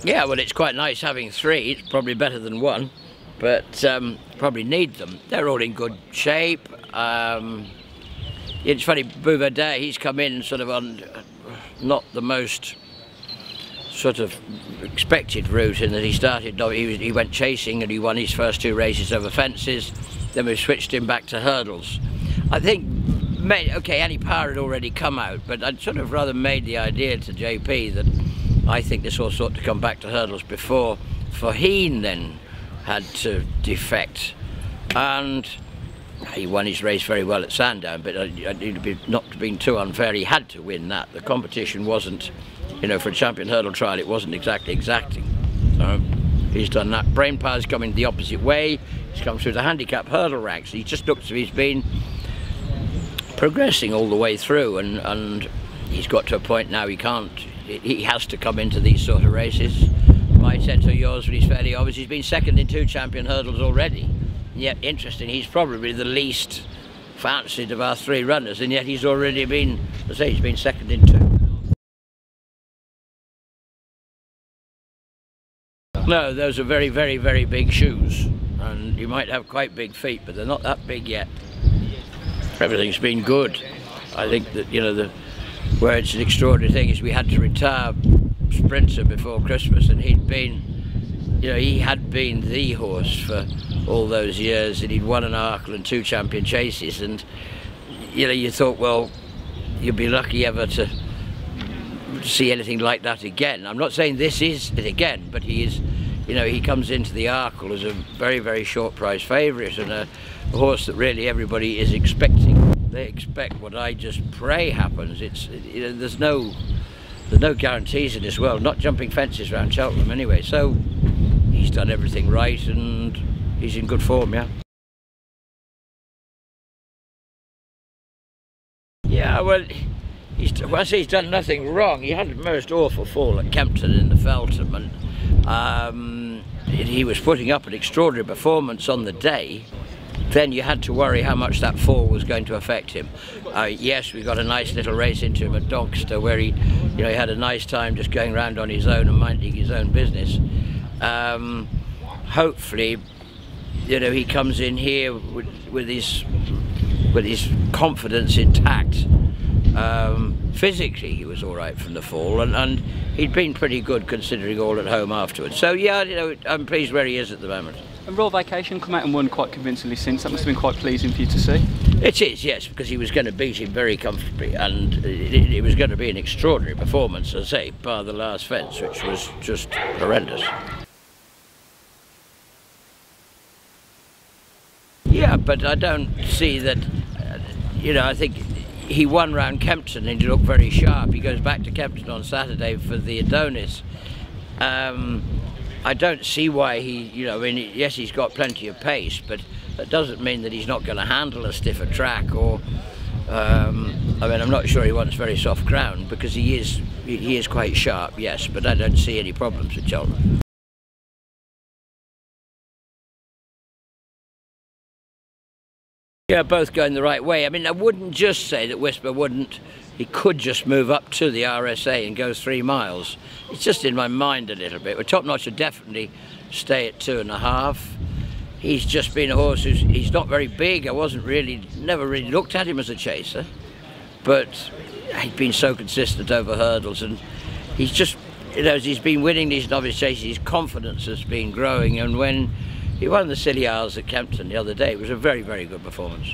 Yeah, well, it's quite nice having 3. It's probably better than 1, but probably need them. They're all in good shape. It's funny, BITE BUVEUR D'AIR, he's come in sort of on not the most sort of expected route, in that he started, he went chasing and he won his first 2 races over fences. Then we switched him back to hurdles. I think, okay, Annie Power had already come out, but I'd sort of rather made the idea to JP that I think this horse ought to come back to hurdles before Faheen then had to defect. And he won his race very well at Sandown, but not being too unfair, he had to win that. The competition wasn't, you know, for a champion hurdle trial, it wasn't exactly exacting. So he's done that. Brain Power's coming the opposite way. He's come through the handicap hurdle ranks. He just looks as if he's been progressing all the way through, and he's got to a point now he has to come into these sort of races. My sense of yours, but he's fairly obvious. He's been second in 2 champion hurdles already. And yet, interesting, he's probably the least fancied of our 3 runners, and yet he's already been, I say, he's been second in 2. No, those are very, very, very big shoes, and you might have quite big feet, but they're not that big yet. Everything's been good. I think that, you know, where it's an extraordinary thing is we had to retire Sprinter before Christmas, and he'd been, you know, he had been the horse for all those years, and he'd won an Arkle and 2 champion chases, and, you know, you thought, well, you'd be lucky ever to see anything like that again. I'm not saying this is it again, but he is, you know, he comes into the Arkle as a very, very short price favourite, and a horse that really everybody is expecting. They expect what I just pray happens. You know, there's no guarantees in this world, not jumping fences around Cheltenham anyway, so he's done everything right and he's in good form, yeah. Yeah, well, I say he's done nothing wrong. He had a most awful fall at Kempton in the Feltham, and he was putting up an extraordinary performance on the day. Then you had to worry how much that fall was going to affect him. Yes, we got a nice little race into him at Doncaster, where he had a nice time just going around on his own and minding his own business. Hopefully, you know, he comes in here with his confidence intact. Physically, he was all right from the fall, and he'd been pretty good considering all at home afterwards. So yeah, you know, I'm pleased where he is at the moment. And Royal Vacation come out and won quite convincingly since. That must have been quite pleasing for you to see. It is, yes, because he was going to beat him very comfortably, and it was going to be an extraordinary performance, as I say, bar the last fence, which was just horrendous. Yeah, but I don't see that, you know, I think he won round Kempton and he looked very sharp. He goes back to Kempton on Saturday for the Adonis. I don't see why he, you know, I mean, yes, he's got plenty of pace, but that doesn't mean that he's not going to handle a stiffer track, or, I mean, I'm not sure he wants very soft ground, because he is quite sharp, yes, but I don't see any problems with Cheltenham. Yeah, both going the right way. I mean, I wouldn't just say that Whisper wouldn't, he could just move up to the RSA and go 3 miles. It's just in my mind a little bit. Well, Top Notch should definitely stay at 2.5. He's just been a horse he's not very big. I never really looked at him as a chaser, but he's been so consistent over hurdles, and he's just, you know, as he's been winning these novice chases, his confidence has been growing, and when he won the Silly Isles at Kempton the other day, it was a very, very good performance.